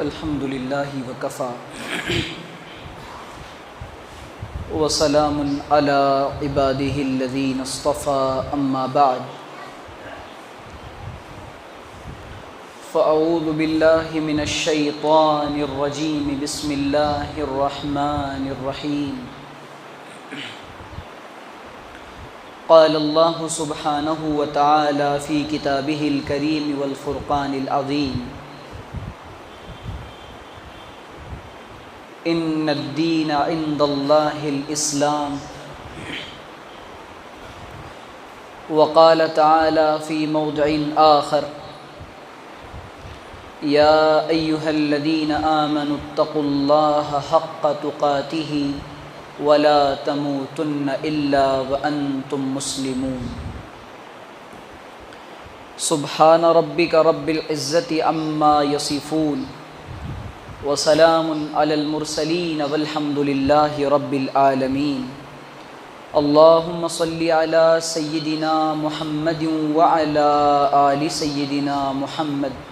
الحمد للہ وکفا وسلام علی عبادہ الذین اصطفى اما بعد فاعوذ باللہ من الشیطان الرجیم بسم اللہ الرحمن الرحیم قال اللہ سبحانہ وتعالی فی کتابہ الکریم والفرقان العظیم ان الدین عند اللہ الاسلام وقال تعالی فی موضع آخر یا ایہا الذین آمنوا اتقوا اللہ حق تقاتہ ولا تموتن الا وانتم مسلمون سبحان ربک رب العزۃ عما یصفون وسلام علی المرسلین والحمد للہ رب العالمین اللہم صل علی سیدنا محمد وعلی آل سیدنا محمد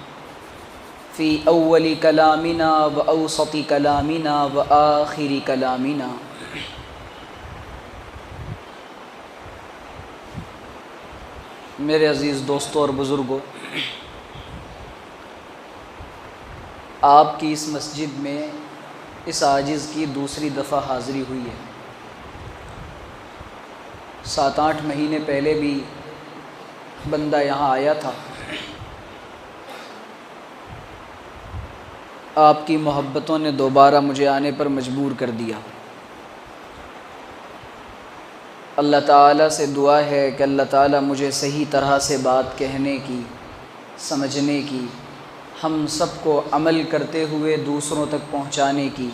فی اول کلامنا واوسط کلامنا وآخر کلامنا میرے عزیز دوستوں اور بزرگوں، آپ کی اس مسجد میں اس عاجز کی دوسری دفعہ حاضری ہوئی ہے۔ 7-8 مہینے پہلے بھی بندہ یہاں آیا تھا، آپ کی محبتوں نے دوبارہ مجھے آنے پر مجبور کر دیا۔ اللہ تعالیٰ سے دعا ہے کہ اللہ تعالیٰ مجھے صحیح طرح سے بات کہنے کی، سمجھنے کی، ہم سب کو عمل کرتے ہوئے دوسروں تک پہنچانے کی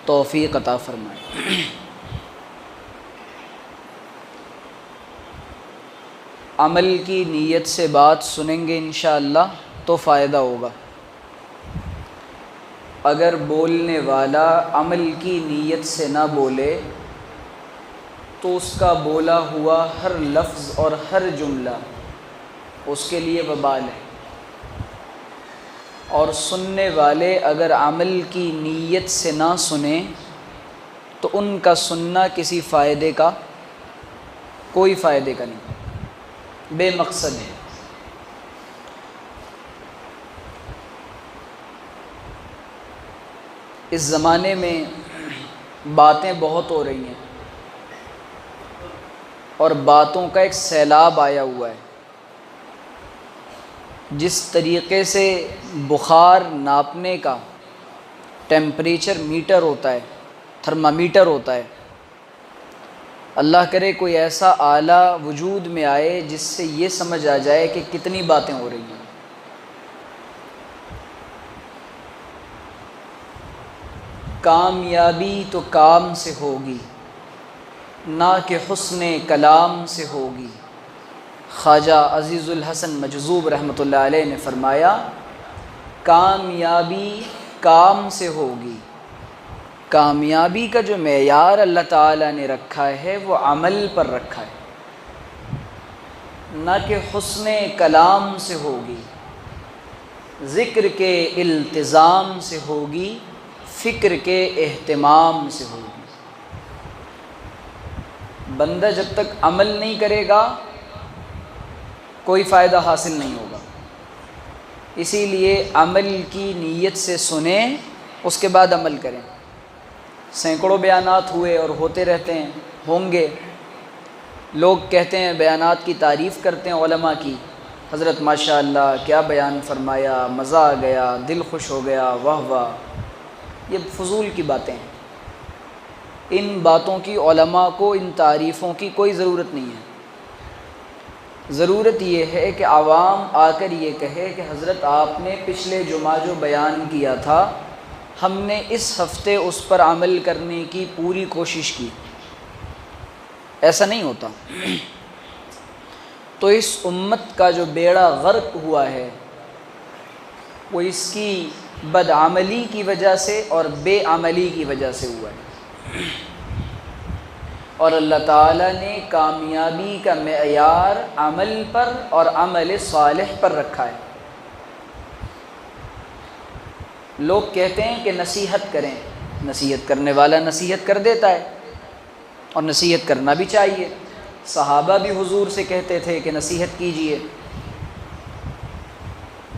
توفیق عطا فرمائے۔ عمل کی نیت سے بات سنیں گے انشاءاللہ تو فائدہ ہوگا۔ اگر بولنے والا عمل کی نیت سے نہ بولے تو اس کا بولا ہوا ہر لفظ اور ہر جملہ اس کے لیے وبال ہے، اور سننے والے اگر عمل کی نیت سے نہ سنیں تو ان کا سننا کسی فائدے کا، کوئی فائدے کا نہیں، بے مقصد ہے۔ اس زمانے میں باتیں بہت ہو رہی ہیں اور باتوں کا ایک سیلاب آیا ہوا ہے۔ جس طریقے سے بخار ناپنے کا ٹیمپریچر میٹر ہوتا ہے، تھرمامیٹر ہوتا ہے، اللہ کرے کوئی ایسا آلہ وجود میں آئے جس سے یہ سمجھ آ جائے کہ کتنی باتیں ہو رہی ہیں۔ کامیابی تو کام سے ہوگی نہ کہ حسن کلام سے ہوگی۔ خواجہ عزیز الحسن مجذوب رحمۃ اللہ علیہ نے فرمایا، کامیابی کام سے ہوگی۔ کامیابی کا جو معیار اللہ تعالیٰ نے رکھا ہے وہ عمل پر رکھا ہے، نہ کہ حسن کلام سے ہوگی، ذکر کے التزام سے ہوگی، فکر کے اہتمام سے ہوگی۔ بندہ جب تک عمل نہیں کرے گا کوئی فائدہ حاصل نہیں ہوگا۔ اسی لیے عمل کی نیت سے سنیں، اس کے بعد عمل کریں۔ سینکڑوں بیانات ہوئے اور ہوتے رہتے ہیں، ہوں گے۔ لوگ کہتے ہیں، بیانات کی تعریف کرتے ہیں علماء کی، حضرت ماشاء اللہ کیا بیان فرمایا، مزہ آ گیا، دل خوش ہو گیا، واہ واہ۔ یہ فضول کی باتیں ہیں۔ ان باتوں کی علماء کو، ان تعریفوں کی کوئی ضرورت نہیں ہے۔ ضرورت یہ ہے کہ عوام آ کر یہ کہے کہ حضرت آپ نے پچھلے جمعہ جو بیان کیا تھا، ہم نے اس ہفتے اس پر عمل کرنے کی پوری کوشش کی۔ ایسا نہیں ہوتا۔ تو اس امت کا جو بیڑا غرق ہوا ہے وہ اس کی بدعملی کی وجہ سے اور بے عملی کی وجہ سے ہوا ہے۔ اور اللہ تعالیٰ نے کامیابی کا معیار عمل پر اور عمل صالح پر رکھا ہے۔ لوگ کہتے ہیں کہ نصیحت کریں، نصیحت کرنے والا نصیحت کر دیتا ہے، اور نصیحت کرنا بھی چاہیے۔ صحابہ بھی حضور سے کہتے تھے کہ نصیحت کیجیے۔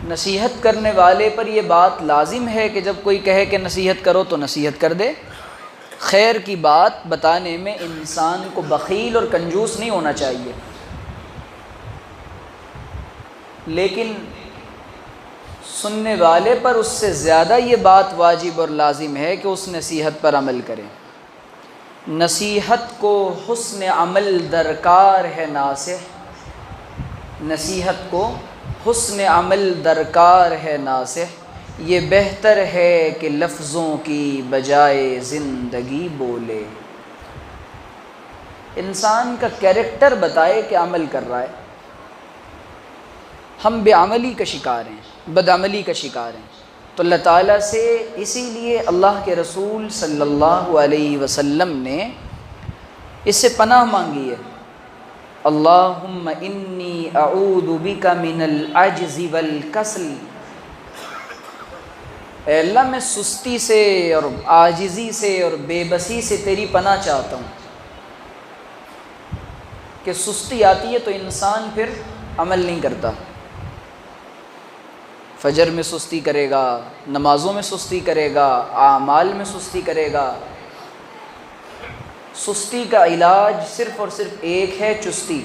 نصیحت کرنے والے پر یہ بات لازم ہے کہ جب کوئی کہے کہ نصیحت کرو تو نصیحت کر دے۔ خیر کی بات بتانے میں انسان کو بخیل اور کنجوس نہیں ہونا چاہیے، لیکن سننے والے پر اس سے زیادہ یہ بات واجب اور لازم ہے کہ اس نصیحت پر عمل کرے۔ نصیحت کو حسن عمل درکار ہے ناصح، نصیحت کو حسن عمل درکار ہے ناصح، یہ بہتر ہے کہ لفظوں کی بجائے زندگی بولے۔ انسان کا کیریکٹر بتائے کہ عمل کر رہا ہے۔ ہم بے عملی کا شکار ہیں، بدعملی کا شکار ہیں، تو اللہ تعالیٰ سے اسی لیے اللہ کے رسول صلی اللہ علیہ وسلم نے اس سے پناہ مانگی ہے۔ اللہم انی اعوذ بک من العجز والکسل، اے اللہ میں سستی سے اور عاجزی سے اور بے بسی سے تیری پناہ چاہتا ہوں، کہ سستی آتی ہے تو انسان پھر عمل نہیں کرتا، فجر میں سستی کرے گا، نمازوں میں سستی کرے گا، اعمال میں سستی کرے گا۔ سستی کا علاج صرف اور صرف ایک ہے، چستی۔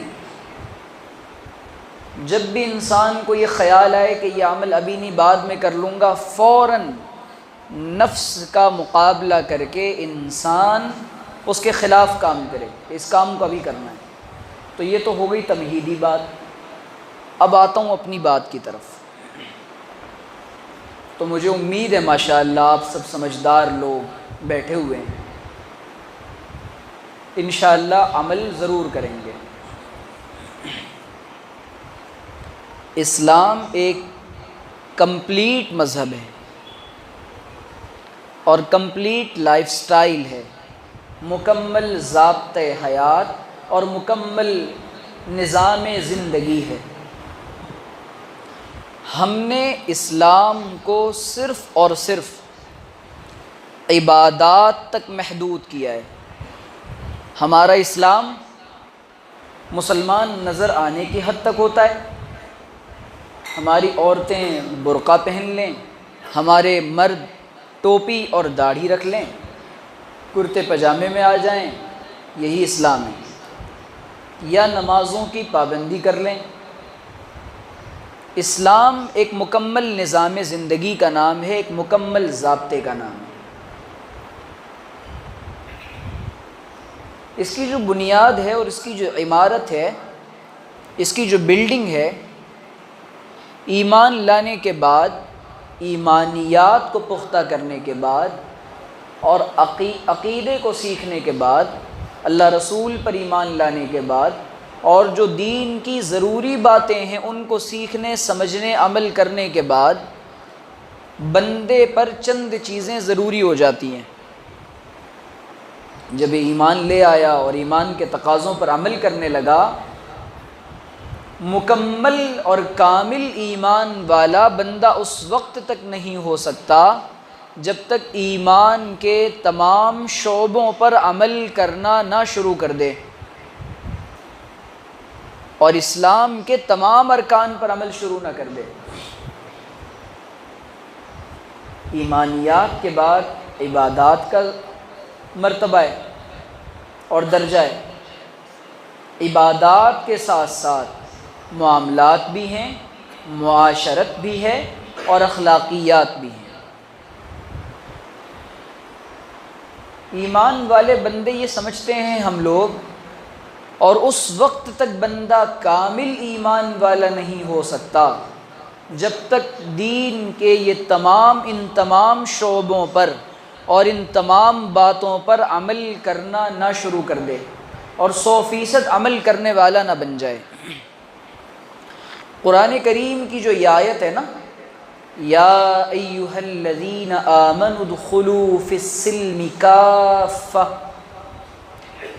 جب بھی انسان کو یہ خیال آئے کہ یہ عمل ابھی نہیں بعد میں کر لوں گا، فوراً نفس کا مقابلہ کر کے انسان اس کے خلاف کام کرے، اس کام کو ابھی کرنا ہے۔ تو یہ تو ہو گئی تمہیدی بات۔ اب آتا ہوں اپنی بات کی طرف۔ تو مجھے امید ہے ماشاءاللہ آپ سب سمجھدار لوگ بیٹھے ہوئے ہیں، انشاءاللہ عمل ضرور کریں گے۔ اسلام ایک کمپلیٹ مذہب ہے اور کمپلیٹ لائف سٹائل ہے، مکمل ضابطۂ حیات اور مکمل نظام زندگی ہے۔ ہم نے اسلام کو صرف اور صرف عبادات تک محدود کیا ہے۔ ہمارا اسلام مسلمان نظر آنے کی حد تک ہوتا ہے، ہماری عورتیں برقع پہن لیں، ہمارے مرد ٹوپی اور داڑھی رکھ لیں، کرتے پجامے میں آ جائیں، یہی اسلام ہے، یا نمازوں کی پابندی کر لیں۔ اسلام ایک مکمل نظام زندگی کا نام ہے، ایک مکمل ضابطے کا نام ہے۔ اس کی جو بنیاد ہے اور اس کی جو عمارت ہے، اس کی جو بلڈنگ ہے، ایمان لانے کے بعد، ایمانیات کو پختہ کرنے کے بعد اور عقیدے کو سیکھنے کے بعد، اللہ رسول پر ایمان لانے کے بعد، اور جو دین کی ضروری باتیں ہیں ان کو سیکھنے، سمجھنے، عمل کرنے کے بعد بندے پر چند چیزیں ضروری ہو جاتی ہیں۔ جب ایمان لے آیا اور ایمان کے تقاضوں پر عمل کرنے لگا، مکمل اور کامل ایمان والا بندہ اس وقت تک نہیں ہو سکتا جب تک ایمان کے تمام شعبوں پر عمل کرنا نہ شروع کر دے اور اسلام کے تمام ارکان پر عمل شروع نہ کر دے۔ ایمانیات کے بعد عبادات کا مرتبہ ہے اور درجہ ہے، عبادات کے ساتھ ساتھ معاملات بھی ہیں، معاشرت بھی ہے اور اخلاقیات بھی ہیں۔ ایمان والے بندے یہ سمجھتے ہیں ہم لوگ، اور اس وقت تک بندہ کامل ایمان والا نہیں ہو سکتا جب تک دین کے یہ ان تمام شعبوں پر اور ان تمام باتوں پر عمل کرنا نہ شروع کر دے اور 100% عمل کرنے والا نہ بن جائے۔ قرآن کریم کی جو یہ آیت ہے نا، یا ایھا الذین آمنوا ادخلوا فی السلم کافہ،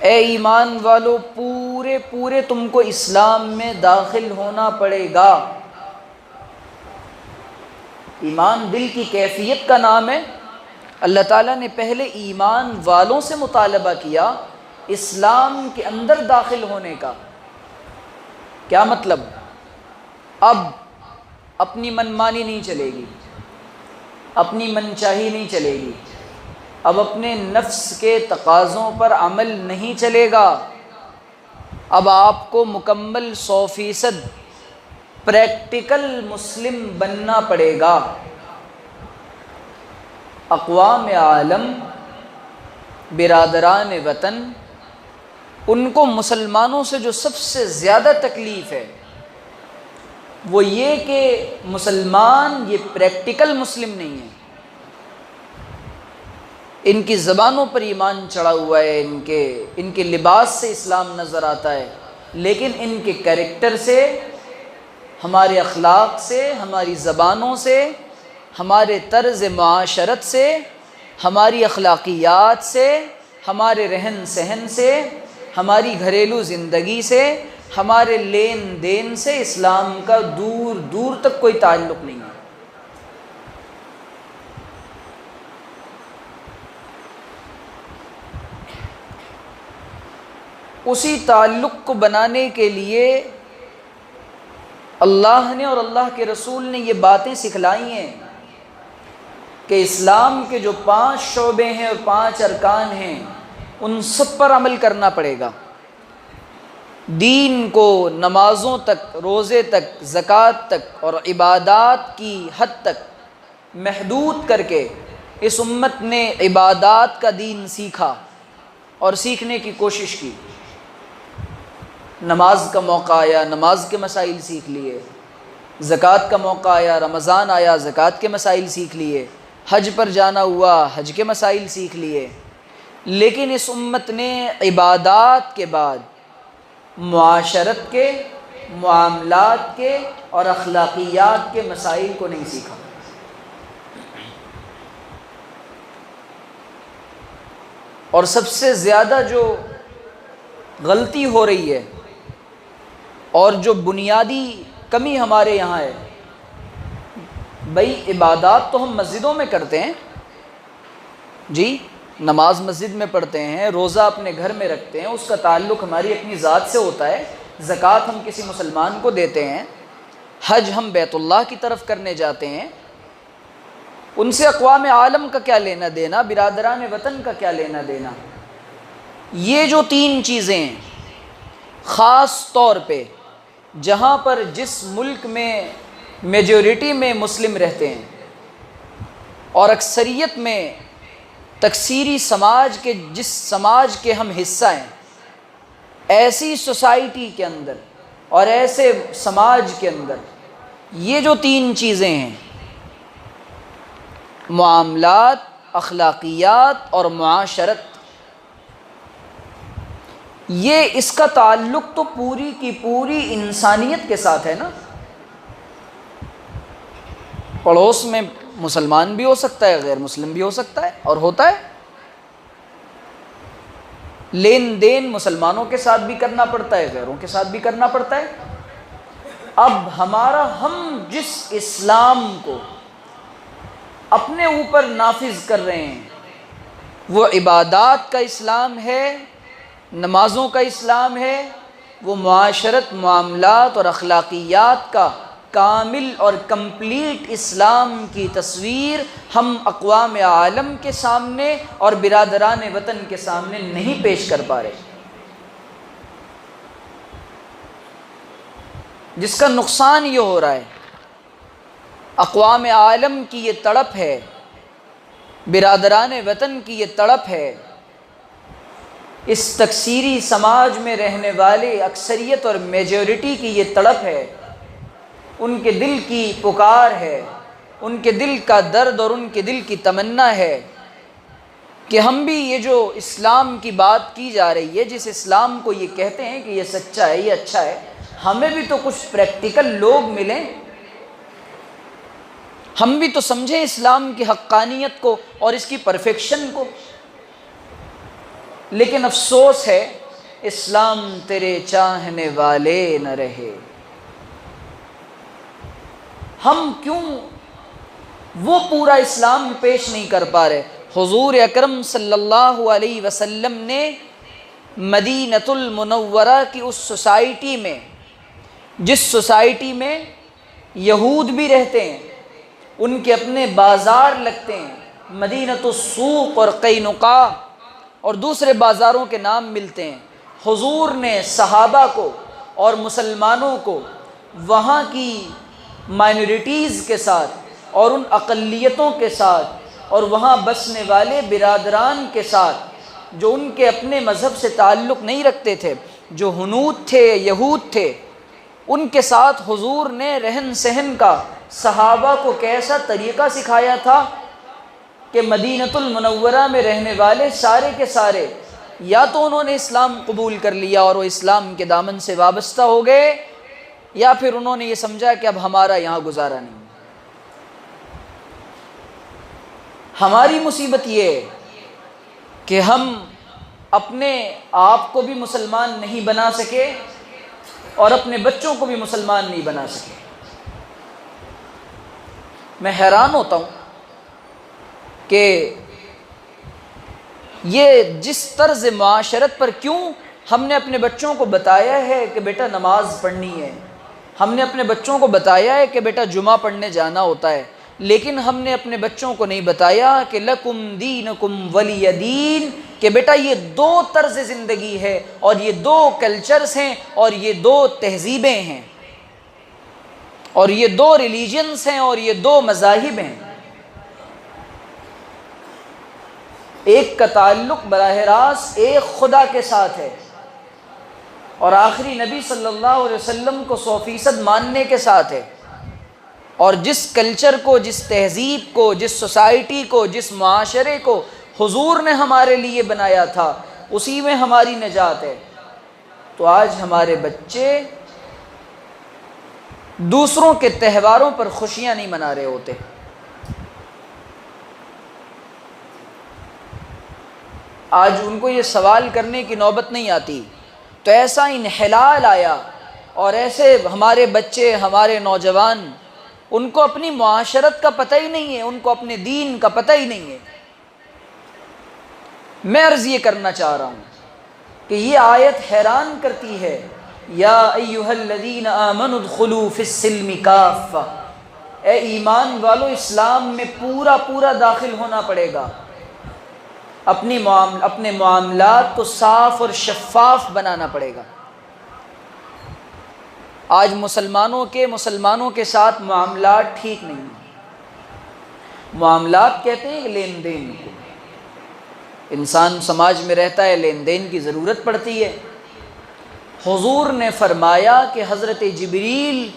اے ایمان والو پورے تم کو اسلام میں داخل ہونا پڑے گا۔ ایمان دل کی کیفیت کا نام ہے۔ اللہ تعالیٰ نے پہلے ایمان والوں سے مطالبہ کیا اسلام کے اندر داخل ہونے کا۔ کیا مطلب؟ اب اپنی منمانی نہیں چلے گی، اپنی منچاہی نہیں چلے گی، اب اپنے نفس کے تقاضوں پر عمل نہیں چلے گا، اب آپ کو مکمل 100% پریکٹیکل مسلم بننا پڑے گا۔ اقوام عالم، برادران وطن، ان کو مسلمانوں سے جو سب سے زیادہ تکلیف ہے وہ یہ کہ مسلمان یہ پریکٹیکل مسلم نہیں ہے۔ ان کی زبانوں پر ایمان چڑھا ہوا ہے، ان کے لباس سے اسلام نظر آتا ہے، لیکن ان کے کریکٹر سے، ہمارے اخلاق سے، ہماری زبانوں سے، ہمارے طرز معاشرت سے، ہماری اخلاقیات سے، ہمارے رہن سہن سے، ہماری گھریلو زندگی سے، ہمارے لین دین سے اسلام کا دور دور تک کوئی تعلق نہیں ہے۔ اسی تعلق کو بنانے کے لیے اللہ نے اور اللہ کے رسول نے یہ باتیں سکھلائی ہیں کہ اسلام کے جو 5 شعبے ہیں اور 5 ارکان ہیں ان سب پر عمل کرنا پڑے گا۔ دین کو نمازوں تک، روزے تک، زکوٰۃ تک اور عبادات کی حد تک محدود کر کے اس امت نے عبادات کا دین سیکھا اور سیکھنے کی کوشش کی۔ نماز کا موقع آیا، نماز کے مسائل سیکھ لیے، زکوٰۃ کا موقع آیا، رمضان آیا، زکوٰۃ کے مسائل سیکھ لیے، حج پر جانا ہوا، حج کے مسائل سیکھ لیے، لیکن اس امت نے عبادات کے بعد معاشرت کے، معاملات کے اور اخلاقیات کے مسائل کو نہیں سیکھا۔ اور سب سے زیادہ جو غلطی ہو رہی ہے اور جو بنیادی کمی ہمارے یہاں ہے، بھئی عبادات تو ہم مسجدوں میں کرتے ہیں، جی نماز مسجد میں پڑھتے ہیں، روزہ اپنے گھر میں رکھتے ہیں، اس کا تعلق ہماری اپنی ذات سے ہوتا ہے، زکوٰۃ ہم کسی مسلمان کو دیتے ہیں، حج ہم بیت اللہ کی طرف کرنے جاتے ہیں، ان سے اقوام عالم کا کیا لینا دینا، برادران وطن کا کیا لینا دینا؟ یہ جو 3 چیزیں ہیں، خاص طور پہ جہاں پر جس ملک میں میجورٹی میں مسلم رہتے ہیں اور اکثریت میں تکثیری سماج کے، جس سماج کے ہم حصہ ہیں، ایسی سوسائٹی کے اندر اور ایسے سماج کے اندر یہ جو 3 چیزیں ہیں، معاملات، اخلاقیات اور معاشرت، یہ اس کا تعلق تو پوری کی پوری انسانیت کے ساتھ ہے نا۔ پڑوس میں مسلمان بھی ہو سکتا ہے، غیر مسلم بھی ہو سکتا ہے اور ہوتا ہے، لین دین مسلمانوں کے ساتھ بھی کرنا پڑتا ہے، غیروں کے ساتھ بھی کرنا پڑتا ہے۔ اب ہم جس اسلام کو اپنے اوپر نافذ کر رہے ہیں وہ عبادات کا اسلام ہے، نمازوں کا اسلام ہے، وہ معاشرت، معاملات اور اخلاقیات کا کامل اور کمپلیٹ اسلام کی تصویر ہم اقوام عالم کے سامنے اور برادران وطن کے سامنے نہیں پیش کر پا رہے، جس کا نقصان یہ ہو رہا ہے۔ اقوام عالم کی یہ تڑپ ہے، برادران وطن کی یہ تڑپ ہے، اس تکثیری سماج میں رہنے والے اکثریت اور میجورٹی کی یہ تڑپ ہے، ان کے دل کی پکار ہے، ان کے دل کا درد اور ان کے دل کی تمنا ہے کہ ہم بھی یہ جو اسلام کی بات کی جا رہی ہے، جس اسلام کو یہ کہتے ہیں کہ یہ سچا ہے، یہ اچھا ہے، ہمیں بھی تو کچھ پریکٹیکل لوگ ملیں، ہم بھی تو سمجھیں اسلام کی حقانیت کو اور اس کی پرفیکشن کو۔ لیکن افسوس ہے اسلام تیرے چاہنے والے نہ رہے۔ ہم کیوں وہ پورا اسلام پیش نہیں کر پا رہے۔ حضور اکرم صلی اللہ علیہ وسلم نے مدینۃ المنورہ کی اس سوسائٹی میں، جس سوسائٹی میں یہود بھی رہتے ہیں، ان کے اپنے بازار لگتے ہیں، مدینۃ السوق اور قینقاع اور دوسرے بازاروں کے نام ملتے ہیں، حضور نے صحابہ کو اور مسلمانوں کو وہاں کی مائنورٹیز کے ساتھ اور ان اقلیتوں کے ساتھ اور وہاں بسنے والے برادران کے ساتھ جو ان کے اپنے مذہب سے تعلق نہیں رکھتے تھے، جو ہنود تھے، یہود تھے، ان کے ساتھ حضور نے رہن سہن کا صحابہ کو کیسا طریقہ سکھایا تھا کہ مدینۃ المنورہ میں رہنے والے سارے کے سارے یا تو انہوں نے اسلام قبول کر لیا اور وہ اسلام کے دامن سے وابستہ ہو گئے، یا پھر انہوں نے یہ سمجھا کہ اب ہمارا یہاں گزارا نہیں۔ ہماری مصیبت یہ ہے کہ ہم اپنے آپ کو بھی مسلمان نہیں بنا سکے اور اپنے بچوں کو بھی مسلمان نہیں بنا سکے۔ میں حیران ہوتا ہوں کہ یہ جس طرز معاشرت پر کیوں ہم نے اپنے بچوں کو بتایا ہے کہ بیٹا نماز پڑھنی ہے، ہم نے اپنے بچوں کو بتایا ہے کہ بیٹا جمعہ پڑھنے جانا ہوتا ہے، لیکن ہم نے اپنے بچوں کو نہیں بتایا کہ لکم دینکم ولی دین، کہ بیٹا یہ دو طرز زندگی ہے اور یہ دو کلچرز ہیں اور یہ دو تہذیبیں ہیں اور یہ دو ریلیجنز ہیں اور یہ دو مذاہب ہیں۔ ایک کا تعلق براہ راست ایک خدا کے ساتھ ہے اور آخری نبی صلی اللہ علیہ وسلم کو 100% ماننے کے ساتھ ہے، اور جس کلچر کو، جس تہذیب کو، جس سوسائٹی کو، جس معاشرے کو حضور نے ہمارے لیے بنایا تھا، اسی میں ہماری نجات ہے۔ تو آج ہمارے بچے دوسروں کے تہواروں پر خوشیاں نہیں منا رہے ہوتے۔ آج ان کو یہ سوال کرنے کی نوبت نہیں آتی، تو ایسا انحلال آیا اور ایسے ہمارے بچے، ہمارے نوجوان، ان کو اپنی معاشرت کا پتہ ہی نہیں ہے، ان کو اپنے دین کا پتہ ہی نہیں ہے۔ میں عرض یہ کرنا چاہ رہا ہوں کہ یہ آیت حیران کرتی ہے، یا ایھا الذین آمنوا ادخلوا فی السلم کافہ، اے ایمان والو اسلام میں پورا پورا داخل ہونا پڑے گا، اپنے معاملات کو صاف اور شفاف بنانا پڑے گا۔ آج مسلمانوں کے ساتھ معاملات ٹھیک نہیں ہیں۔ معاملات کہتے ہیں لین دین کو، انسان سماج میں رہتا ہے، لین دین کی ضرورت پڑتی ہے۔ حضور نے فرمایا کہ حضرت جبریل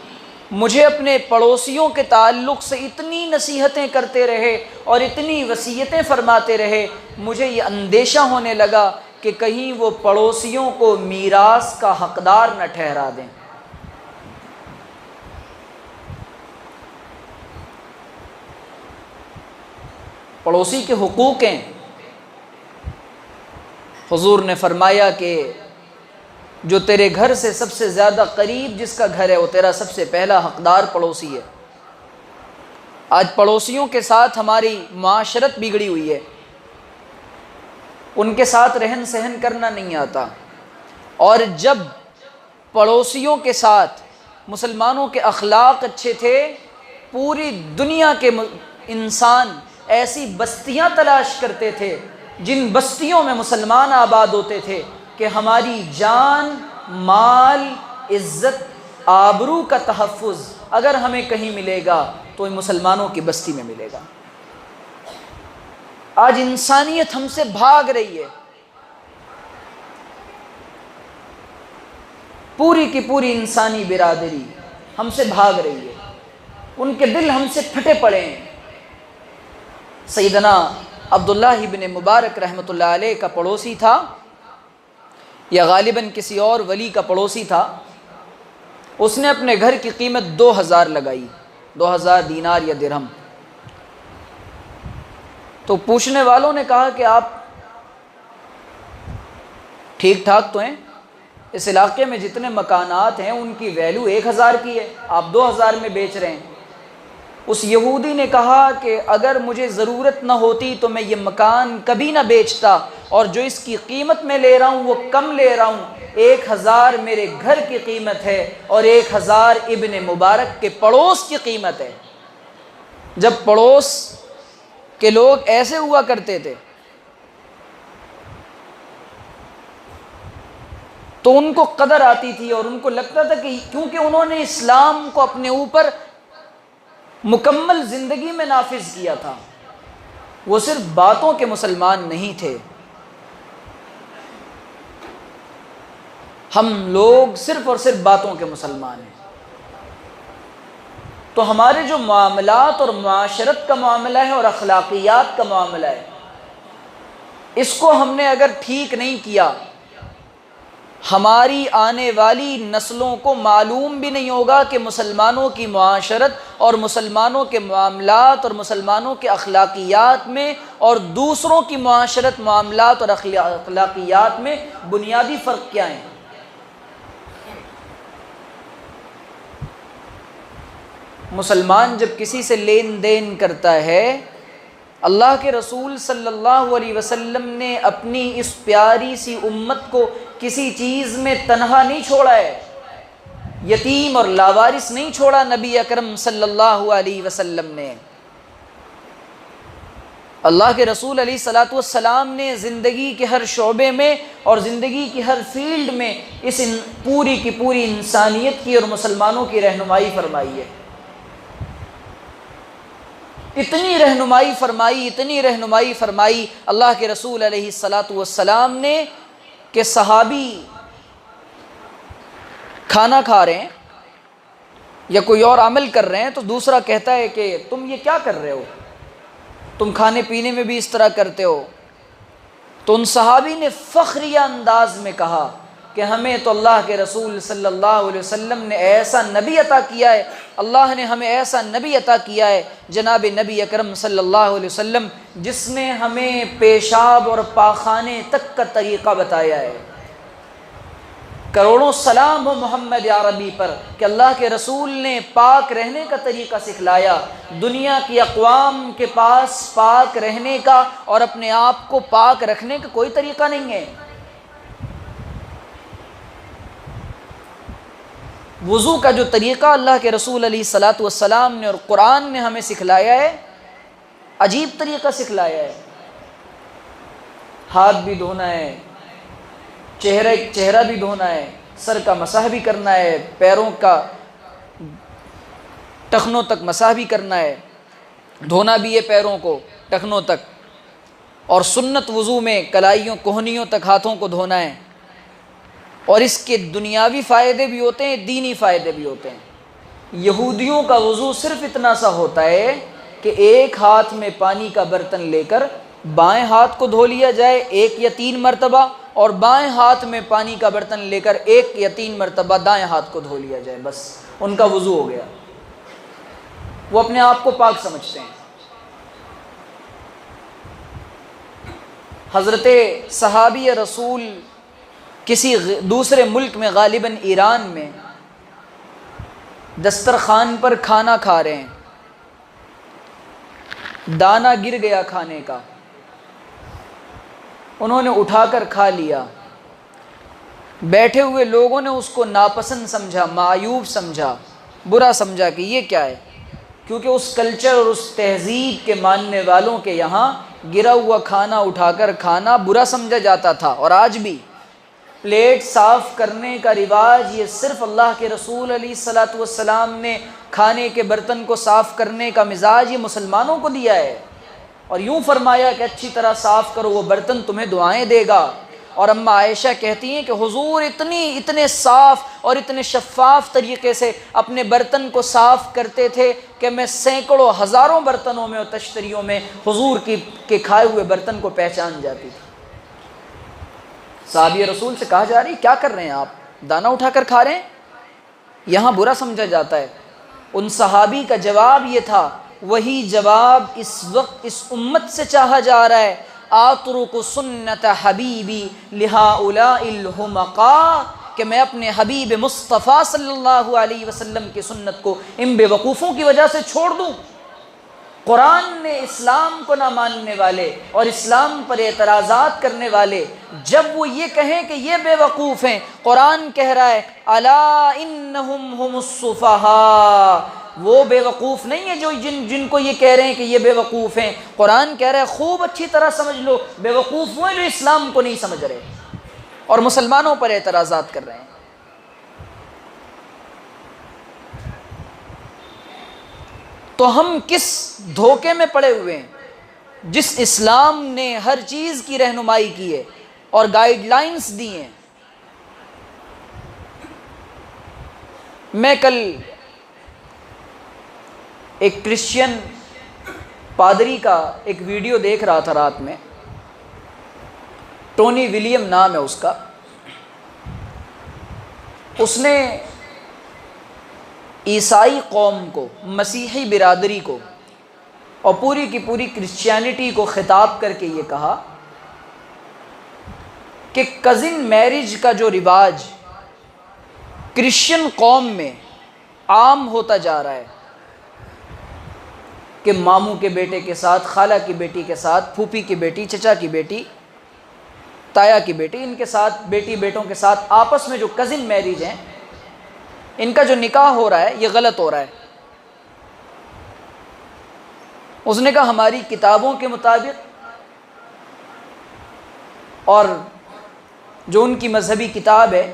مجھے اپنے پڑوسیوں کے تعلق سے اتنی نصیحتیں کرتے رہے اور اتنی وصیتیں فرماتے رہے، مجھے یہ اندیشہ ہونے لگا کہ کہیں وہ پڑوسیوں کو میراث کا حقدار نہ ٹھہرا دیں۔ پڑوسی کے حقوق ہیں۔ حضور نے فرمایا کہ جو تیرے گھر سے سب سے زیادہ قریب جس کا گھر ہے وہ تیرا سب سے پہلا حقدار پڑوسی ہے۔ آج پڑوسیوں کے ساتھ ہماری معاشرت بگڑی ہوئی ہے، ان کے ساتھ رہن سہن کرنا نہیں آتا، اور جب پڑوسیوں کے ساتھ مسلمانوں کے اخلاق اچھے تھے، پوری دنیا کے انسان ایسی بستیاں تلاش کرتے تھے جن بستیوں میں مسلمان آباد ہوتے تھے کہ ہماری جان، مال، عزت، آبرو کا تحفظ اگر ہمیں کہیں ملے گا تو مسلمانوں کی بستی میں ملے گا۔ آج انسانیت ہم سے بھاگ رہی ہے، پوری کی پوری انسانی برادری ہم سے بھاگ رہی ہے، ان کے دل ہم سے پھٹے پڑے ہیں۔ سیدنا عبداللہ ابن مبارک رحمۃ اللہ علیہ کا پڑوسی تھا، یا غالباً کسی اور ولی کا پڑوسی تھا، اس نے اپنے گھر کی قیمت 2000 لگائی، 2000 دینار یا درہم۔ تو پوچھنے والوں نے کہا کہ آپ ٹھیک ٹھاک تو ہیں، اس علاقے میں جتنے مکانات ہیں ان کی ویلیو 1000 کی ہے، آپ 2000 میں بیچ رہے ہیں۔ اس یہودی نے کہا کہ اگر مجھے ضرورت نہ ہوتی تو میں یہ مکان کبھی نہ بیچتا، اور جو اس کی قیمت میں لے رہا ہوں وہ کم لے رہا ہوں، 1000 میرے گھر کی قیمت ہے اور 1000 ابن مبارک کے پڑوس کی قیمت ہے۔ جب پڑوس کے لوگ ایسے ہوا کرتے تھے تو ان کو قدر آتی تھی، اور ان کو لگتا تھا کہ کیونکہ انہوں نے اسلام کو اپنے اوپر مکمل زندگی میں نافذ کیا تھا، وہ صرف باتوں کے مسلمان نہیں تھے۔ ہم لوگ صرف اور صرف باتوں کے مسلمان ہیں، تو ہمارے جو معاملات اور معاشرت کا معاملہ ہے اور اخلاقیات کا معاملہ ہے، اس کو ہم نے اگر ٹھیک نہیں کیا، ہماری آنے والی نسلوں کو معلوم بھی نہیں ہوگا کہ مسلمانوں کی معاشرت اور مسلمانوں کے معاملات اور مسلمانوں کے اخلاقیات میں اور دوسروں کی معاشرت، معاملات اور اخلاقیات میں بنیادی فرق کیا ہیں۔ مسلمان جب کسی سے لین دین کرتا ہے، اللہ کے رسول صلی اللہ علیہ وسلم نے اپنی اس پیاری سی امت کو کسی چیز میں تنہا نہیں چھوڑا ہے، یتیم اور لاوارث نہیں چھوڑا نبی اکرم صلی اللہ علیہ وسلم نے۔ اللہ کے رسول علیہ الصلاۃ والسلام نے زندگی کے ہر شعبے میں اور زندگی کی ہر فیلڈ میں اس پوری کی پوری انسانیت کی اور مسلمانوں کی رہنمائی فرمائی ہے۔ اتنی رہنمائی فرمائی اللہ کے رسول علیہ الصلاۃ والسلام نے کہ صحابی کھانا کھا رہے ہیں یا کوئی اور عمل کر رہے ہیں تو دوسرا کہتا ہے کہ تم یہ کیا کر رہے ہو، تم کھانے پینے میں بھی اس طرح کرتے ہو، تو ان صحابی نے فخریہ انداز میں کہا کہ ہمیں تو اللہ کے رسول صلی اللہ علیہ وسلم نے ایسا نبی عطا کیا ہے، اللہ نے ہمیں ایسا نبی عطا کیا ہے جناب نبی اکرم صلی اللہ علیہ وسلم، جس نے ہمیں پیشاب اور پاخانے تک کا طریقہ بتایا ہے۔ کروڑوں سلام ہو محمد عربی پر کہ اللہ کے رسول نے پاک رہنے کا طریقہ سکھلایا۔ دنیا کی اقوام کے پاس پاک رہنے کا اور اپنے آپ کو پاک رکھنے کا کوئی طریقہ نہیں ہے۔ وضو کا جو طریقہ اللہ کے رسول علیہ الصلاۃ والسلام نے اور قرآن نے ہمیں سکھلایا ہے، عجیب طریقہ سکھلایا ہے۔ ہاتھ بھی دھونا ہے، چہرہ بھی دھونا ہے، سر کا مسح بھی کرنا ہے، پیروں کا ٹخنوں تک مسح بھی کرنا ہے، دھونا بھی ہے پیروں کو ٹخنوں تک، اور سنت وضو میں کلائیوں کوہنیوں تک ہاتھوں کو دھونا ہے۔ اور اس کے دنیاوی فائدے بھی ہوتے ہیں، دینی فائدے بھی ہوتے ہیں۔ یہودیوں کا وضو صرف اتنا سا ہوتا ہے کہ ایک ہاتھ میں پانی کا برتن لے کر بائیں ہاتھ کو دھو لیا جائے 1 یا 3 مرتبہ، اور بائیں ہاتھ میں پانی کا برتن لے کر 1 یا 3 مرتبہ دائیں ہاتھ کو دھو لیا جائے، بس ان کا وضو ہو گیا۔ وہ اپنے آپ کو پاک سمجھتے ہیں۔ حضرت صحابی رسول کسی دوسرے ملک میں، غالباً ایران میں، دسترخوان پر کھانا کھا رہے ہیں، دانہ گر گیا کھانے کا، انہوں نے اٹھا کر کھا لیا۔ بیٹھے ہوئے لوگوں نے اس کو ناپسند سمجھا، معیوب سمجھا، برا سمجھا کہ یہ کیا ہے، کیونکہ اس کلچر اور اس تہذیب کے ماننے والوں کے یہاں گرا ہوا کھانا اٹھا کر کھانا برا سمجھا جاتا تھا۔ اور آج بھی پلیٹ صاف کرنے کا رواج یہ صرف اللہ کے رسول علیہ الصلاۃ والسلام نے کھانے کے برتن کو صاف کرنے کا مزاج یہ مسلمانوں کو دیا ہے، اور یوں فرمایا کہ اچھی طرح صاف کرو، وہ برتن تمہیں دعائیں دے گا۔ اور اماں عائشہ کہتی ہیں کہ حضور اتنے صاف اور اتنے شفاف طریقے سے اپنے برتن کو صاف کرتے تھے کہ میں سینکڑوں ہزاروں برتنوں میں اور تشتریوں میں حضور کے کھائے ہوئے برتن کو پہچان جاتی تھی۔ صحابی رسول سے کہا جا رہی کیا کر رہے ہیں آپ، دانہ اٹھا کر کھا رہے ہیں، یہاں برا سمجھا جاتا ہے۔ ان صحابی کا جواب یہ تھا، وہی جواب اس وقت اس امت سے چاہا جا رہا ہے، آترک سنت حبیبی لہؤلاء الحمقاء، کہ میں اپنے حبیب مصطفیٰ صلی اللہ علیہ وسلم کی سنت کو ان بے وقوفوں کی وجہ سے چھوڑ دوں۔ قرآن نے اسلام کو نہ ماننے والے اور اسلام پر اعتراضات کرنے والے جب وہ یہ کہیں کہ یہ بے وقوف ہیں، قرآن کہہ رہا ہے الا انہم ہم السفہاء، وہ بے وقوف نہیں ہے جو جن کو یہ کہہ رہے ہیں کہ یہ بے وقوف ہیں۔ قرآن کہہ رہا ہے خوب اچھی طرح سمجھ لو، بے وقوف وہ ہیں جو اسلام کو نہیں سمجھ رہے اور مسلمانوں پر اعتراضات کر رہے ہیں۔ تو ہم کس دھوکے میں پڑے ہوئے ہیں جس اسلام نے ہر چیز کی رہنمائی کی ہے اور گائیڈ لائنز دی ہیں۔ میں کل ایک کرسچین پادری کا ایک ویڈیو دیکھ رہا تھا رات میں، ٹونی ولیم نام ہے اس کا۔ اس نے عیسائی قوم کو، مسیحی برادری کو اور پوری کی پوری کرسچینٹی کو خطاب کر کے یہ کہا کہ کزن میرج کا جو رواج کرسچن قوم میں عام ہوتا جا رہا ہے کہ ماموں کے بیٹے کے ساتھ، خالہ کی بیٹی کے ساتھ، پھوپھی کی بیٹی، چچا کی بیٹی، تایا کی بیٹی، ان کے ساتھ بیٹی بیٹوں کے ساتھ آپس میں جو کزن میرج ہیں، ان کا جو نکاح ہو رہا ہے یہ غلط ہو رہا ہے۔ اس نے کہا ہماری کتابوں کے مطابق اور جو ان کی مذہبی کتاب ہے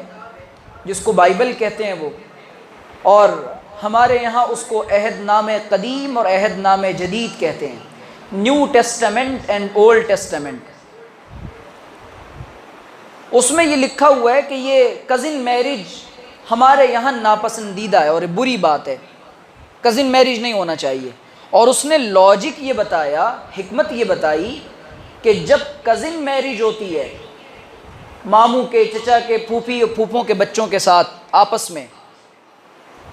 جس کو بائبل کہتے ہیں وہ، اور ہمارے یہاں اس کو عہد نامہ قدیم اور عہد نامہ جدید کہتے ہیں، New Testament and Old Testament. اس میں یہ لکھا ہوا ہے کہ یہ کزن میرج ہمارے یہاں ناپسندیدہ ہے اور بری بات ہے، کزن میرج نہیں ہونا چاہیے۔ اور اس نے لاجک یہ بتایا، حکمت یہ بتائی کہ جب کزن میرج ہوتی ہے ماموں کے، چچا کے، پھوپھی اور پھوپھوں کے بچوں کے ساتھ آپس میں،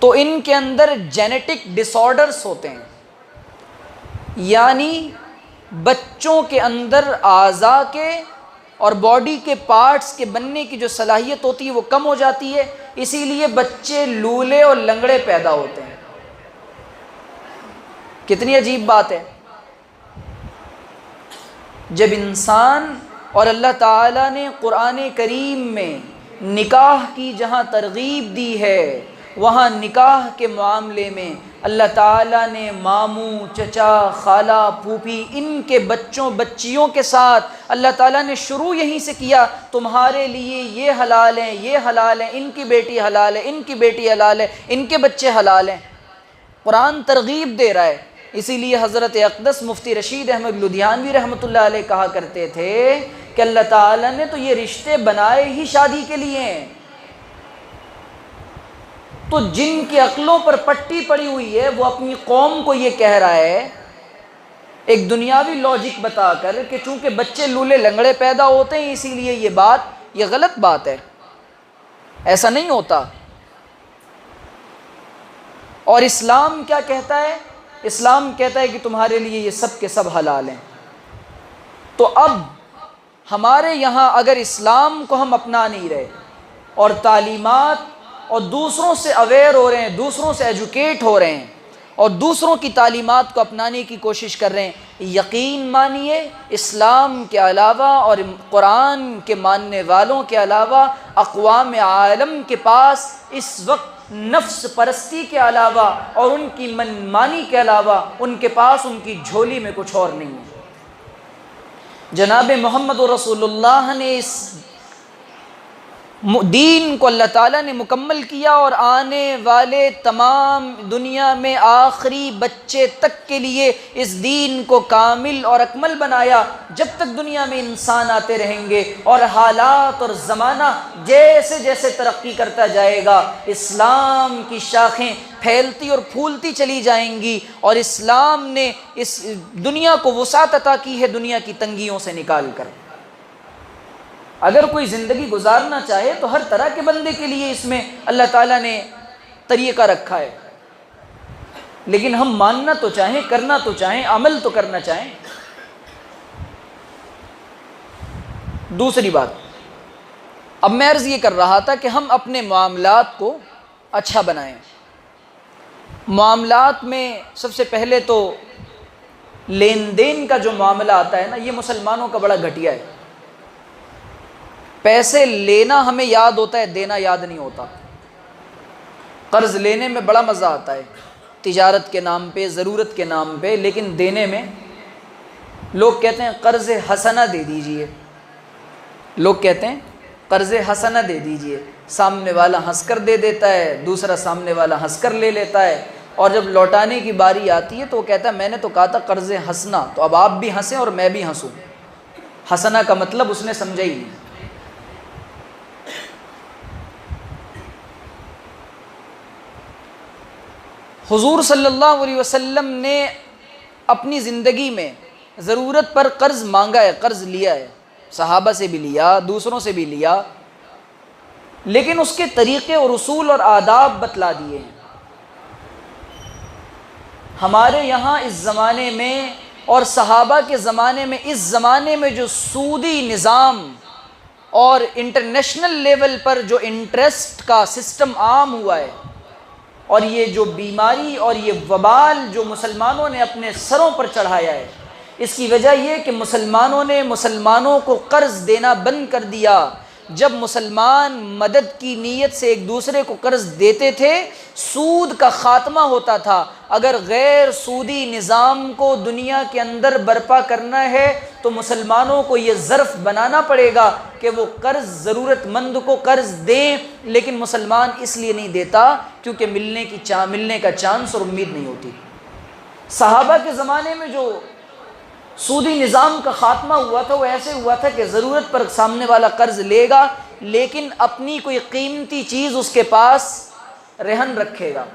تو ان کے اندر جینیٹک ڈس آرڈرز ہوتے ہیں، یعنی بچوں کے اندر اعضاء کے اور باڈی کے پارٹس کے بننے کی جو صلاحیت ہوتی ہے وہ کم ہو جاتی ہے، اسی لیے بچے لولے اور لنگڑے پیدا ہوتے ہیں۔ کتنی عجیب بات ہے۔ جب انسان اور اللہ تعالیٰ نے قرآن کریم میں نکاح کی جہاں ترغیب دی ہے، وہاں نکاح کے معاملے میں اللہ تعالیٰ نے ماموں، چچا، خالہ، پھوپھی، ان کے بچوں بچیوں کے ساتھ اللہ تعالیٰ نے شروع یہیں سے کیا، تمہارے لیے یہ حلال ہیں، یہ حلال ہیں، ان کی بیٹی حلال ہے، ان کی بیٹی حلال ہے، ان کے بچے حلال ہیں۔ قرآن ترغیب دے رہا ہے۔ اسی لیے حضرت اقدس مفتی رشید احمد لدھیانوی رحمۃ اللہ علیہ کہا کرتے تھے کہ اللہ تعالیٰ نے تو یہ رشتے بنائے ہی شادی کے لیے ہیں، تو جن کی عقلوں پر پٹی پڑی ہوئی ہے وہ اپنی قوم کو یہ کہہ رہا ہے ایک دنیاوی لاجک بتا کر کہ چونکہ بچے لولے لنگڑے پیدا ہوتے ہیں اسی لیے یہ غلط بات ہے، ایسا نہیں ہوتا۔ اور اسلام کیا کہتا ہے؟ اسلام کہتا ہے کہ تمہارے لیے یہ سب کے سب حلال ہیں۔ تو اب ہمارے یہاں اگر اسلام کو ہم اپنا نہیں رہے اور تعلیمات اور دوسروں سے اویئر ہو رہے ہیں، دوسروں سے ایجوکیٹ ہو رہے ہیں اور دوسروں کی تعلیمات کو اپنانے کی کوشش کر رہے ہیں، یقین مانیے اسلام کے علاوہ اور قرآن کے ماننے والوں کے علاوہ اقوام عالم کے پاس اس وقت نفس پرستی کے علاوہ اور ان کی من مانی کے علاوہ ان کے پاس ان کی جھولی میں کچھ اور نہیں ہے۔ جناب محمد رسول اللہ نے اس دین کو اللہ تعالیٰ نے مکمل کیا اور آنے والے تمام دنیا میں آخری بچے تک کے لیے اس دین کو کامل اور اکمل بنایا۔ جب تک دنیا میں انسان آتے رہیں گے اور حالات اور زمانہ جیسے جیسے ترقی کرتا جائے گا، اسلام کی شاخیں پھیلتی اور پھولتی چلی جائیں گی، اور اسلام نے اس دنیا کو وسعت عطا کی ہے دنیا کی تنگیوں سے نکال کر۔ اگر کوئی زندگی گزارنا چاہے تو ہر طرح کے بندے کے لیے اس میں اللہ تعالیٰ نے طریقہ رکھا ہے، لیکن ہم ماننا تو چاہیں، کرنا تو چاہیں، عمل تو کرنا چاہیں۔ دوسری بات، اب میں عرض یہ کر رہا تھا کہ ہم اپنے معاملات کو اچھا بنائیں۔ معاملات میں سب سے پہلے تو لین دین کا جو معاملہ آتا ہے نا، یہ مسلمانوں کا بڑا گھٹیا ہے۔ پیسے لینا ہمیں یاد ہوتا ہے، دینا یاد نہیں ہوتا۔ قرض لینے میں بڑا مزہ آتا ہے، تجارت کے نام پہ، ضرورت کے نام پہ، لیکن دینے میں لوگ کہتے ہیں قرض حسنہ دے دیجئے، لوگ کہتے ہیں قرض حسنہ دے دیجئے، سامنے والا ہنس کر دے دیتا ہے، دوسرا سامنے والا ہنس کر لے لیتا ہے، اور جب لوٹانے کی باری آتی ہے تو وہ کہتا ہے میں نے تو کہا تھا قرض حسنہ، تو اب آپ بھی ہنسیں اور میں بھی ہنسوں۔ حسنہ کا مطلب اس نے سمجھا ہی نہیں۔ حضور صلی اللہ علیہ وسلم نے اپنی زندگی میں ضرورت پر قرض مانگا ہے، قرض لیا ہے، صحابہ سے بھی لیا، دوسروں سے بھی لیا، لیکن اس کے طریقے اور اصول اور آداب بتلا دیے ہیں۔ ہمارے یہاں اس زمانے میں اور صحابہ کے زمانے میں، اس زمانے میں جو سودی نظام اور انٹرنیشنل لیول پر جو انٹرسٹ کا سسٹم عام ہوا ہے، اور یہ جو بیماری اور یہ وبال جو مسلمانوں نے اپنے سروں پر چڑھایا ہے، اس کی وجہ یہ کہ مسلمانوں نے مسلمانوں کو قرض دینا بند کر دیا۔ جب مسلمان مدد کی نیت سے ایک دوسرے کو قرض دیتے تھے، سود کا خاتمہ ہوتا تھا۔ اگر غیر سودی نظام کو دنیا کے اندر برپا کرنا ہے تو مسلمانوں کو یہ ظرف بنانا پڑے گا کہ وہ قرض ضرورت مند کو قرض دیں، لیکن مسلمان اس لیے نہیں دیتا کیونکہ ملنے کا چانس اور امید نہیں ہوتی۔ صحابہ کے زمانے میں جو سودی نظام کا خاتمہ ہوا تھا وہ ایسے ہوا تھا کہ ضرورت پر سامنے والا قرض لے گا، لیکن اپنی کوئی قیمتی چیز اس کے پاس رہن رکھے گا۔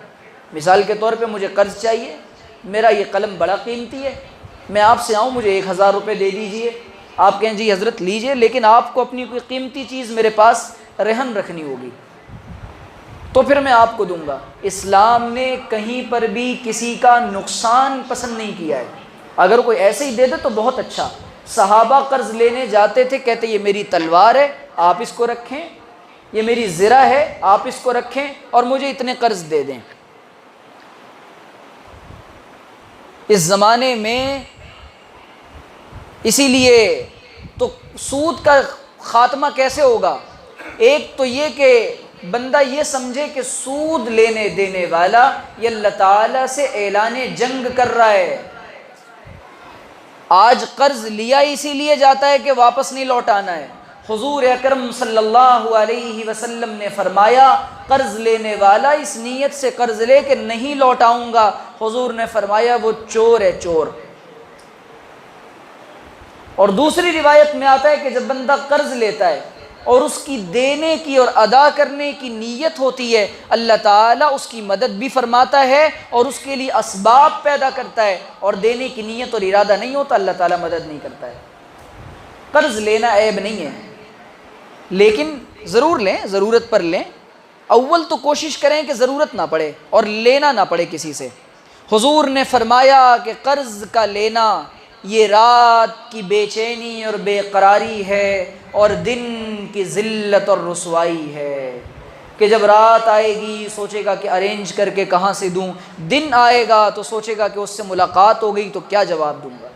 مثال کے طور پہ مجھے قرض چاہیے، میرا یہ قلم بڑا قیمتی ہے، میں آپ سے آؤں مجھے 1000 روپے دے دیجئے، آپ کہیں جی حضرت لیجئے، لیکن آپ کو اپنی کوئی قیمتی چیز میرے پاس رہن رکھنی ہوگی تو پھر میں آپ کو دوں گا۔ اسلام نے کہیں پر بھی کسی کا نقصان پسند نہیں کیا ہے۔ اگر کوئی ایسے ہی دے دے تو بہت اچھا۔ صحابہ قرض لینے جاتے تھے، کہتے یہ میری تلوار ہے آپ اس کو رکھیں، یہ میری زرہ ہے آپ اس کو رکھیں اور مجھے اتنے قرض دے دیں۔ اس زمانے میں اسی لیے تو سود کا خاتمہ کیسے ہوگا؟ ایک تو یہ کہ بندہ یہ سمجھے کہ سود لینے دینے والا یہ اللہ تعالیٰ سے اعلان جنگ کر رہا ہے۔ آج قرض لیا اسی لیے جاتا ہے کہ واپس نہیں لوٹانا ہے۔ حضور اکرم صلی اللہ علیہ وسلم نے فرمایا قرض لینے والا اس نیت سے قرض لے کہ نہیں لوٹاؤں گا، حضور نے فرمایا وہ چور ہے، چور۔ اور دوسری روایت میں آتا ہے کہ جب بندہ قرض لیتا ہے اور اس کی دینے کی اور ادا کرنے کی نیت ہوتی ہے، اللہ تعالیٰ اس کی مدد بھی فرماتا ہے اور اس کے لیے اسباب پیدا کرتا ہے، اور دینے کی نیت اور ارادہ نہیں ہوتا اللہ تعالیٰ مدد نہیں کرتا ہے۔ قرض لینا عیب نہیں ہے، لیکن ضرور لیں، ضرورت پر لیں۔ اول تو کوشش کریں کہ ضرورت نہ پڑے اور لینا نہ پڑے کسی سے۔ حضور نے فرمایا کہ قرض کا لینا یہ رات کی بے چینی اور بے قراری ہے اور دن کی ذلت اور رسوائی ہے، کہ جب رات آئے گی سوچے گا کہ ارینج کر کے کہاں سے دوں، دن آئے گا تو سوچے گا کہ اس سے ملاقات ہو گئی تو کیا جواب دوں گا۔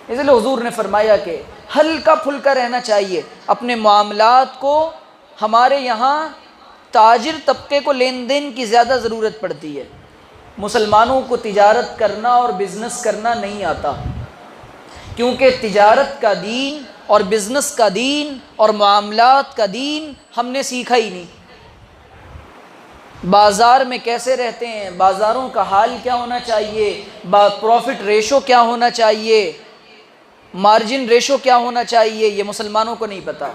اس لیے حضور نے فرمایا کہ ہلکا پھلکا رہنا چاہیے اپنے معاملات کو۔ ہمارے یہاں تاجر طبقے کو لین دین کی زیادہ ضرورت پڑتی ہے، مسلمانوں کو تجارت کرنا اور بزنس کرنا نہیں آتا، کیونکہ تجارت کا دین اور بزنس کا دین اور معاملات کا دین ہم نے سیکھا ہی نہیں۔ بازار میں کیسے رہتے ہیں، بازاروں کا حال کیا ہونا چاہیے، پروفٹ ریشو کیا ہونا چاہیے، مارجن ریشو کیا ہونا چاہیے، یہ مسلمانوں کو نہیں پتہ۔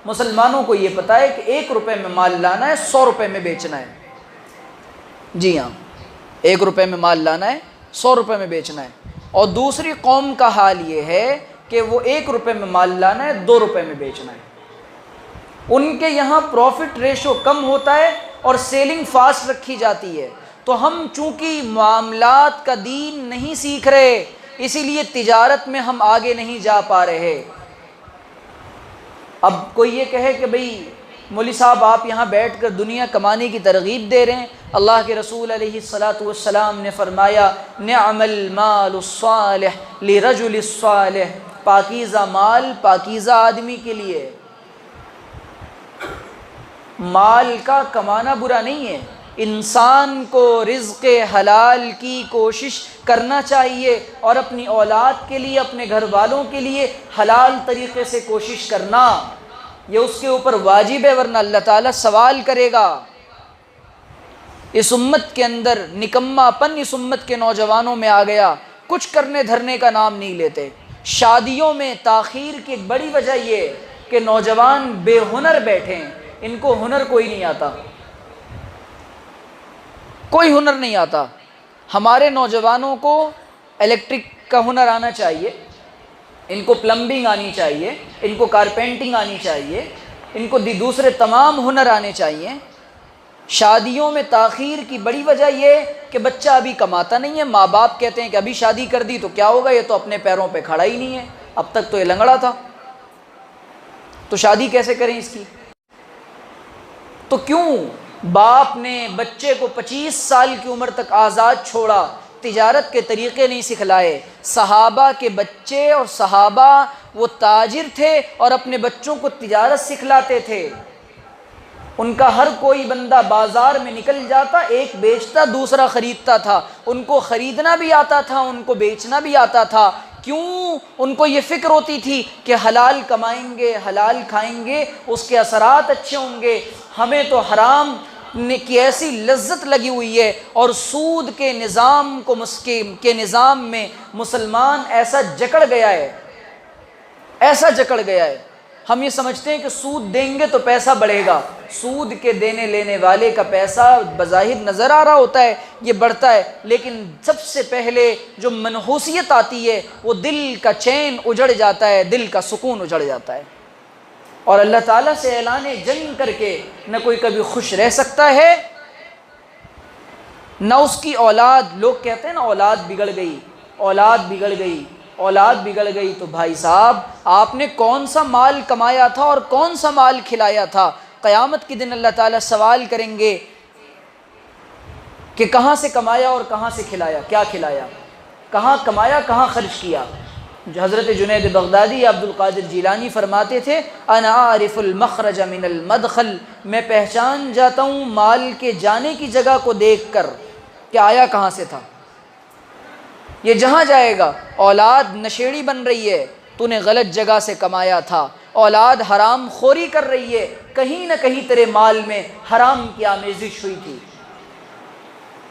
مسلمانوں کو یہ پتہ ہے کہ 1 روپے میں مال لانا ہے، 100 روپے میں بیچنا ہے۔ جی ہاں، 1 روپے میں مال لانا ہے، 100 روپے میں بیچنا ہے۔ اور دوسری قوم کا حال یہ ہے کہ وہ 1 روپے میں مال لانا ہے، 2 روپے میں بیچنا ہے۔ ان کے یہاں پروفٹ ریشو کم ہوتا ہے اور سیلنگ فاسٹ رکھی جاتی ہے۔ تو ہم چونکہ معاملات کا دین نہیں سیکھ رہے، اسی لیے تجارت میں ہم آگے نہیں جا پا رہے۔ اب کوئی یہ کہے کہ بھئی مولوی صاحب آپ یہاں بیٹھ کر دنیا کمانے کی ترغیب دے رہے ہیں، اللہ کے رسول علیہ الصلاۃ والسلام نے فرمایا نعم المال الصالح لرجل الصالح، پاکیزہ مال پاکیزہ آدمی کے لیے۔ مال کا کمانا برا نہیں ہے، انسان کو رزق حلال کی کوشش کرنا چاہیے، اور اپنی اولاد کے لیے، اپنے گھر والوں کے لیے حلال طریقے سے کوشش کرنا یہ اس کے اوپر واجب ہے، ورنہ اللہ تعالیٰ سوال کرے گا۔ اس امت کے اندر نکما پن اس امت کے نوجوانوں میں آ گیا، کچھ کرنے دھرنے کا نام نہیں لیتے۔ شادیوں میں تاخیر کی ایک بڑی وجہ یہ کہ نوجوان بے ہنر بیٹھے ہیں، ان کو ہنر کوئی نہیں آتا، کوئی ہنر نہیں آتا۔ ہمارے نوجوانوں کو الیکٹرک کا ہنر آنا چاہیے، ان کو پلمبنگ آنی چاہیے، ان کو کارپینٹنگ آنی چاہیے، ان کو دوسرے تمام ہنر آنے چاہیے۔ شادیوں میں تاخیر کی بڑی وجہ یہ کہ بچہ ابھی کماتا نہیں ہے، ماں باپ کہتے ہیں کہ ابھی شادی کر دی تو کیا ہوگا، یہ تو اپنے پیروں پہ کھڑا ہی نہیں ہے، اب تک تو یہ لنگڑا تھا، تو شادی کیسے کریں اس کی؟ تو کیوں باپ نے بچے کو 25 سال کی عمر تک آزاد چھوڑا، تجارت کے طریقے نہیں سکھلائے؟ صحابہ کے بچے اور صحابہ وہ تاجر تھے اور اپنے بچوں کو تجارت سکھلاتے تھے۔ ان کا ہر کوئی بندہ بازار میں نکل جاتا، ایک بیچتا دوسرا خریدتا تھا، ان کو خریدنا بھی آتا تھا، ان کو بیچنا بھی آتا تھا۔ کیوں؟ ان کو یہ فکر ہوتی تھی کہ حلال کمائیں گے، حلال کھائیں گے، اس کے اثرات اچھے ہوں گے۔ ہمیں تو حرام کی ایسی لذت لگی ہوئی ہے، اور سود کے نظام کو کے نظام میں مسلمان ایسا جکڑ گیا ہے، ایسا جکڑ گیا ہے۔ ہم یہ سمجھتے ہیں کہ سود دیں گے تو پیسہ بڑھے گا، سود کے دینے لینے والے کا پیسہ بظاہر نظر آ رہا ہوتا ہے یہ بڑھتا ہے، لیکن سب سے پہلے جو منحوسیت آتی ہے وہ دل کا چین اجڑ جاتا ہے، دل کا سکون اجڑ جاتا ہے، اور اللہ تعالیٰ سے اعلان جنگ کر کے نہ کوئی کبھی خوش رہ سکتا ہے، نہ اس کی اولاد۔ لوگ کہتے ہیں نا اولاد بگڑ گئی، اولاد بگڑ گئی، اولاد بگڑ گئی، تو بھائی صاحب آپ نے کون سا مال کمایا تھا اور کون سا مال کھلایا تھا؟ قیامت کے دن اللہ تعالیٰ سوال کریں گے کہ کہاں سے کمایا اور کہاں سے کھلایا، کیا کھلایا، کہاں کمایا، کہاں خرچ کیا۔ جو حضرت جنید بغدادی عبد القادر جیلانی فرماتے تھے انا عارف المخرج من المدخل، میں پہچان جاتا ہوں مال کے جانے کی جگہ کو دیکھ کر کہ آیا کہاں سے تھا۔ یہ جہاں جائے گا، اولاد نشیڑی بن رہی ہے تو نے غلط جگہ سے کمایا تھا، اولاد حرام خوری کر رہی ہے، کہیں نہ کہیں تیرے مال میں حرام کی آمیزش ہوئی تھی۔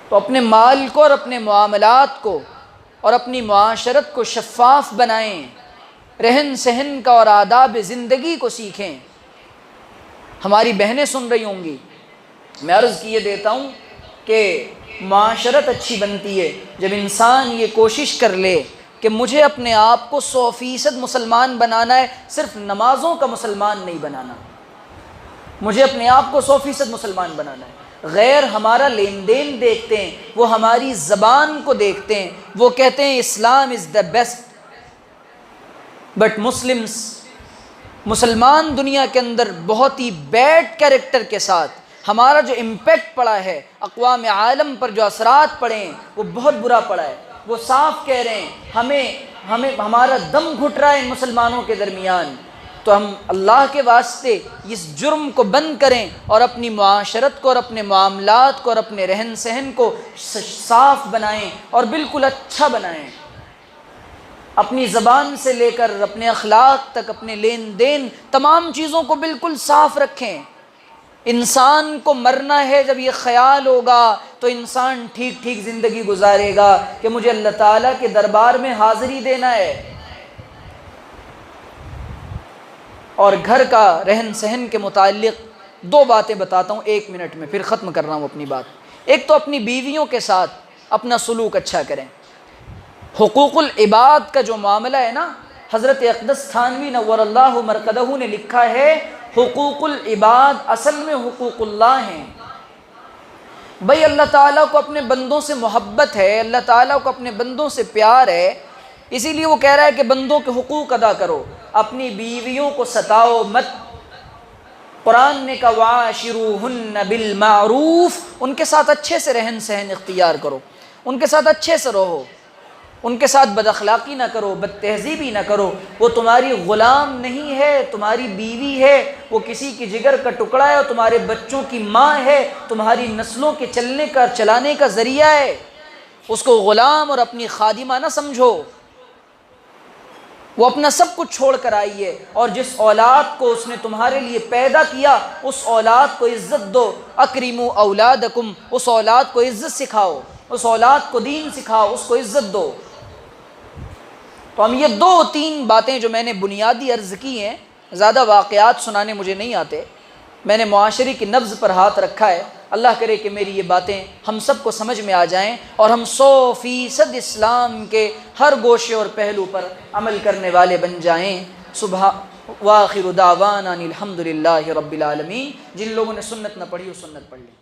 تو اپنے مال کو اور اپنے معاملات کو اور اپنی معاشرت کو شفاف بنائیں، رہن سہن کا اور آداب زندگی کو سیکھیں۔ ہماری بہنیں سن رہی ہوں گی، میں عرض کیے دیتا ہوں کہ معاشرت اچھی بنتی ہے جب انسان یہ کوشش کر لے کہ مجھے اپنے آپ کو 100% مسلمان بنانا ہے، صرف نمازوں کا مسلمان نہیں بنانا، مجھے اپنے آپ کو 100% مسلمان بنانا ہے۔ غیر ہمارا لین دین دیکھتے ہیں، وہ ہماری زبان کو دیکھتے ہیں، وہ کہتے ہیں اسلام از دا بیسٹ، بٹ مسلمان دنیا کے اندر بہت ہی بیڈ کیریکٹر کے ساتھ، ہمارا جو امپیکٹ پڑا ہے اقوام عالم پر، جو اثرات پڑے ہیں وہ بہت برا پڑا ہے۔ وہ صاف کہہ رہے ہیں ہمیں ہمارا دم گھٹ رہا ہے ان مسلمانوں کے درمیان، تو ہم اللہ کے واسطے اس جرم کو بند کریں اور اپنی معاشرت کو اور اپنے معاملات کو اور اپنے رہن سہن کو صاف بنائیں اور بالکل اچھا بنائیں، اپنی زبان سے لے کر اپنے اخلاق تک، اپنے لین دین، تمام چیزوں کو بالکل صاف رکھیں۔ انسان کو مرنا ہے جب یہ خیال ہوگا تو انسان ٹھیک ٹھیک زندگی گزارے گا کہ مجھے اللہ تعالیٰ کے دربار میں حاضری دینا ہے۔ اور گھر کا رہن سہن کے متعلق 2 باتیں بتاتا ہوں 1 منٹ میں، پھر ختم کر رہا ہوں اپنی بات۔ ایک تو اپنی بیویوں کے ساتھ اپنا سلوک اچھا کریں۔ حقوق العباد کا جو معاملہ ہے نا، حضرت اقدس تھانوی نور اللہ مرقدہ نے لکھا ہے حقوق العباد اصل میں حقوق اللہ ہیں۔ بھئی اللہ تعالیٰ کو اپنے بندوں سے محبت ہے، اللہ تعالیٰ کو اپنے بندوں سے پیار ہے، اسی لیے وہ کہہ رہا ہے کہ بندوں کے حقوق ادا کرو، اپنی بیویوں کو ستاؤ مت، قرآن نے کہا وعاشروہن بالمعروف، ان کے ساتھ اچھے سے رہن سہن اختیار کرو، ان کے ساتھ اچھے سے رہو، ان کے ساتھ بد اخلاقی نہ کرو، بد تہذیبی نہ کرو۔ وہ تمہاری غلام نہیں ہے، تمہاری بیوی ہے، وہ کسی کی جگر کا ٹکڑا ہے اور تمہارے بچوں کی ماں ہے، تمہاری نسلوں کے چلنے کا چلانے کا ذریعہ ہے۔ اس کو غلام اور اپنی خادمہ نہ سمجھو، وہ اپنا سب کچھ چھوڑ کر آئی ہے، اور جس اولاد کو اس نے تمہارے لیے پیدا کیا اس اولاد کو عزت دو۔ اکرموا اولادکم، اس اولاد کو عزت سکھاؤ، اس اولاد کو دین سکھاؤ، اس کو عزت دو۔ تو ہم یہ 2-3 باتیں جو میں نے بنیادی عرض کی ہیں، زیادہ واقعات سنانے مجھے نہیں آتے، میں نے معاشرے کی نبض پر ہاتھ رکھا ہے۔ اللہ کرے کہ میری یہ باتیں ہم سب کو سمجھ میں آ جائیں اور ہم 100% اسلام کے ہر گوشے اور پہلو پر عمل کرنے والے بن جائیں۔ وآخر دعوانا الحمدللہ رب العالمین۔ جن لوگوں نے سنت نہ پڑھی وہ سنت پڑھ لیں۔